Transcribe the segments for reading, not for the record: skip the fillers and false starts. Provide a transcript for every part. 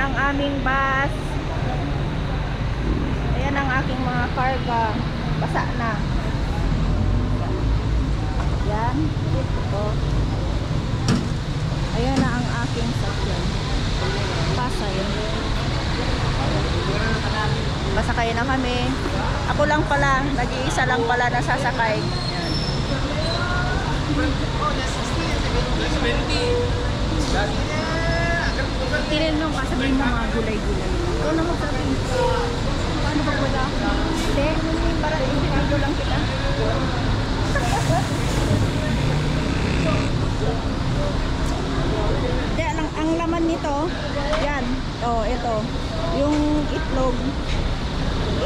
ang aming bus. Ayan ang aking mga karga. Basa na. Yan. Ito. Ayan na ang aking sakyan. Pasay. Masakay na kami. Ako lang pala. Nag-iisa lang pala nasasakay. Tingnan mo, kasabihin mo mga gulay-gulay. Ikaw na magsabihin. Paano ba wala? Hindi. Para individo lang kita. Hindi, ang laman nito, yan. Oh, ito. Yung itlog.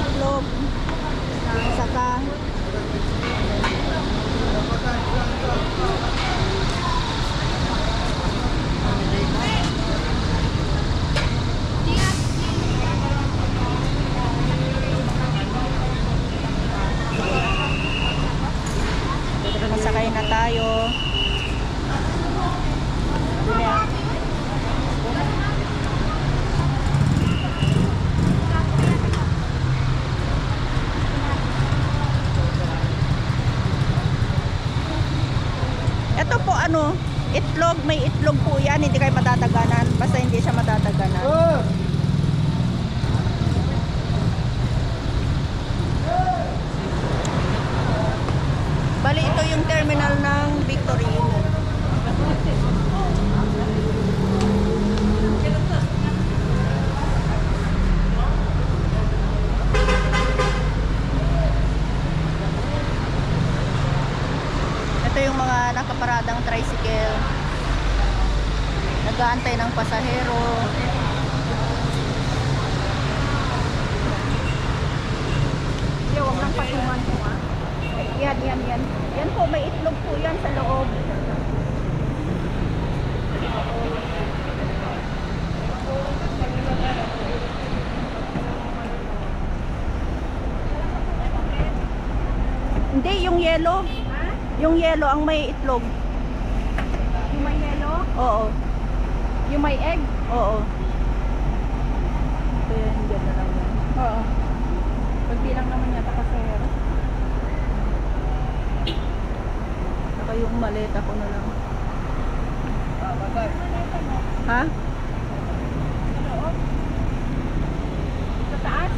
Itlog. Saka masakay na tayo. Ito po ano, itlog, may itlog po yan, hindi kayo matataganan, basta hindi siya matataganan. Bali, ito yung terminal ng Victory. Ito yung mga nakaparadang tricycle. Nag-aantay ng pasahero. Huwag lang patungan ko ha. Yan. Yan po, may itlog po yan sa loob. Hindi, yung yellow. Yung yellow ang may itlog. Yung may yellow? Oo. Yung may egg? Oo. Ito yan, dyan na lang yan. Oo. Pagbilang naman yata pasahero. Saka yung maleta ko na lang. Ha? Sa taas?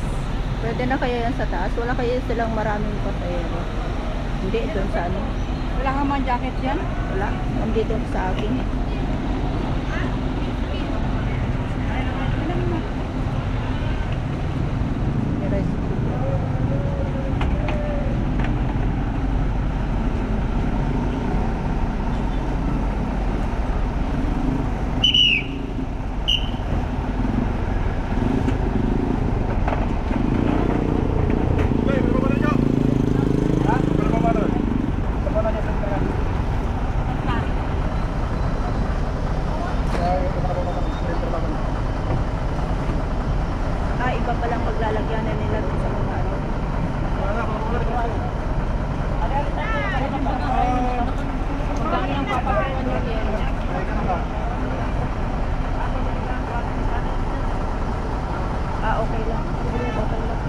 Pwede na kaya yan sa taas? Wala kaya silang maraming pasahero? Hindi, doon sa ano? Wala kang mga jacket dyan? Wala. Nandito sa akin. Iba palang maglalagyan na nila dun sa mga ano. Magkano yung papakuan yung yellow? Okay lang. Okay lang.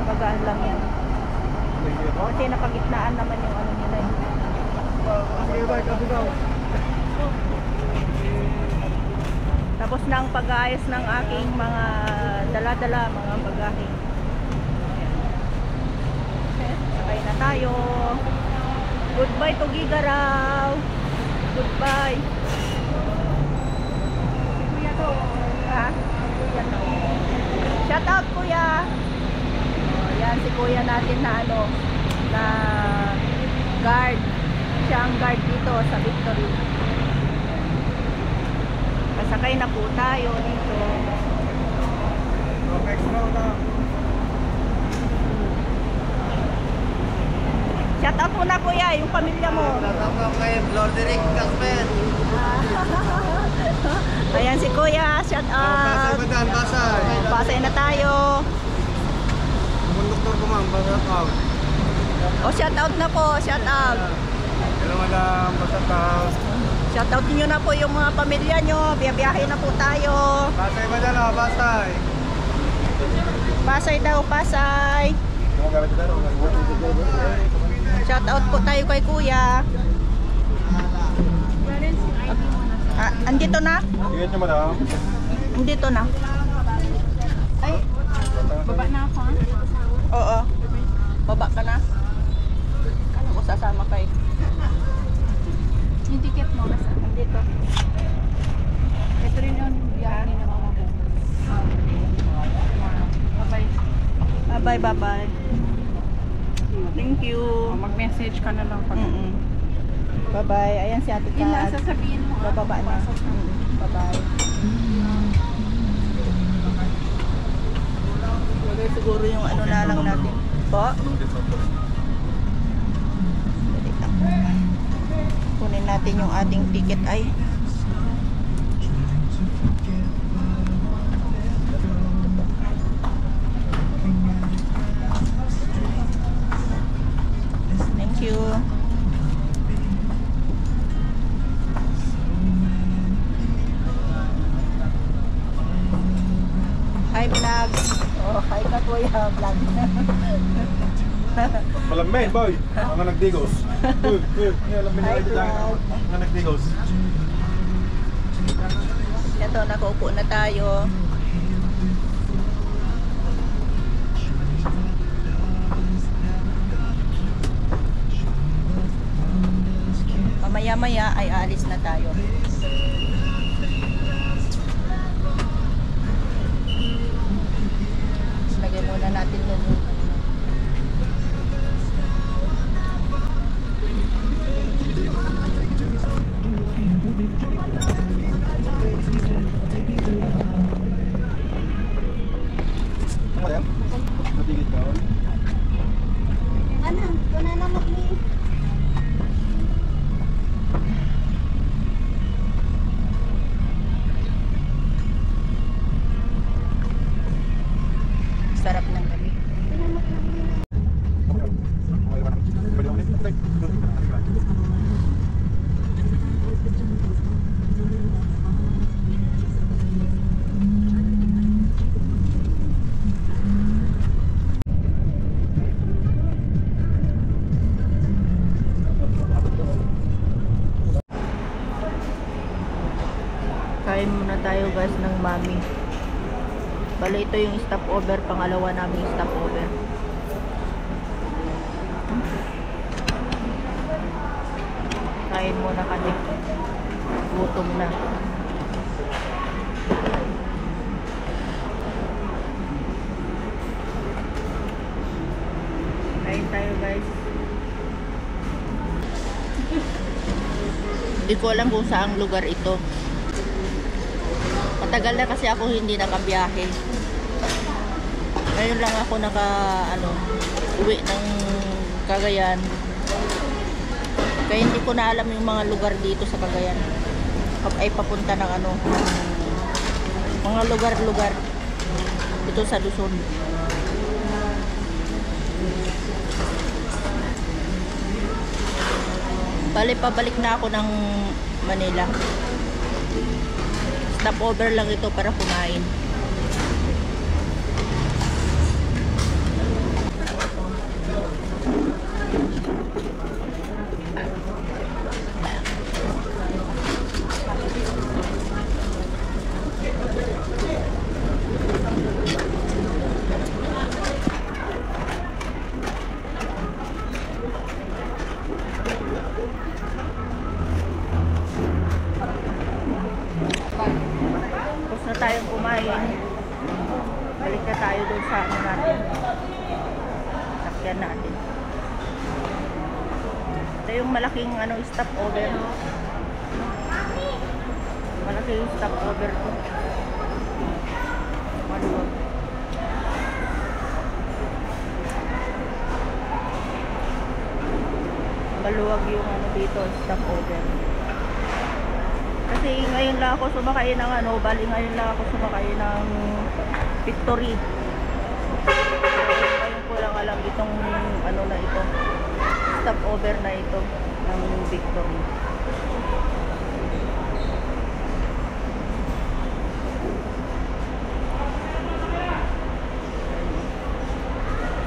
Magaan lang yan. Kasi napagitnaan naman yung ano nila. Tapos na ang pag-aayos ng aking mga dala-dala, mga bagahe. Sakay na tayo. Goodbye to Gigaraw. Goodbye. Kuya to. Ha? Shout out kuya. Yan si kuya natin na ano, na guard. Siya ang guard dito sa Victory. Masakay na po tayo dito. Shout out muna kuya, yung pamilya mo. Tatapos kay Lorderick Casper. Ayan si kuya, shout Basay out. ba dyan? Basay. Pasay na tayo. Konduktor ko ma'am, basay out. O shout out na po, shout out. Hello madam, basay out. Shout out niyo na po yung mga pamilya nyo. Biyabiyahe na po tayo. Basay ba dyan? Basay. Pasay daw, Pasay. Shout out po tayo kay kuya. Ah, andito na? Ingat nyo madam. Andito na. Ay, baba na ako. Oo. Baba ka na. Kala ko sasama kay. Yung ticket mo, nasa? Andito. Ito rin yung biyahe na mga bukas. Bye-bye. Bye bye, bye bye. Thank you. Mag-message ka na lang pag... Bye bye. Ayan si Ate Yun lang, Kat. sasabihin mo. Bababa na. Bye bye. Okay, siguro yung ano na lang natin. Po? Dali lang. Kunin natin yung ating ticket ay. Thank you. Hi vlog. Oh, hi ka kuya vlog. Malamay boy, mga nagdigos. Malamay Hi, dyan, vlog. mga nagdigos. Ito, nakaupo na tayo. Mamaya-maya ay aalis na tayo. Lagay muna natin yung Madam, matigit ka. ano, wala na mag-ni. Sarap ng gabi. Kain muna tayo guys ng mami. Bale ito yung stopover, pangalawa naming stopover. Kain muna kami. Gutom na. Kain tayo guys. Hindi ko alam kung saang lugar ito. Matagal na kasi ako hindi nakabiyahe. Ngayon lang ako uwi ng Cagayan. Kaya hindi ko na alam yung mga lugar dito sa Cagayan. Ay papunta ng mga lugar-lugar dito sa Luzon. Bale, pabalik na ako ng Manila. Stopover lang ito para kumain. Tapos na tayong kumain. Balik na tayo doon sa natin. Sakyan natin. Ito yung malaking stopover. Malaki yung stopover ko. Maluwag. Maluwag yung ano dito, stopover. Kasi ngayon lang ako sumakay ng ano, bali ngayon lang ako sumakay ng Victory. Ngayon ko lang alam itong ano na ito, stopover na ito ng Victory.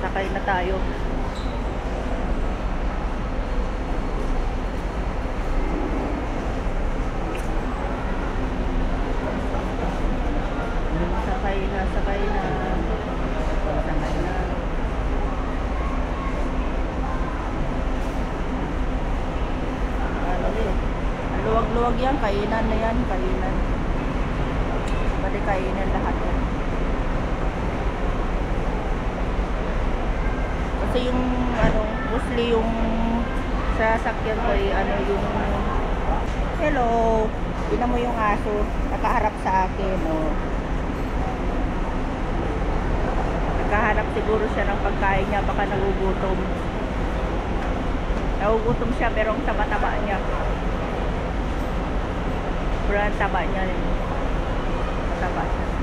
Sakay na tayo. Sakay na, sakay na. Sakay na. Ano yun? Ang luwag-luwag yan. Kainan na yan. Kainan. Pwede kainan lahat yan. Kasi yung ano, mostly yung sasakyan ko ay ano yung hello. Tingnan mo yung aso. Nakaharap sa akin. Oh. Nakahanap siguro siya ng pagkain niya, baka nagugutom. Nagugutom siya pero ang taba-taba niya. Pero ang taba niya rin. Mataba siya.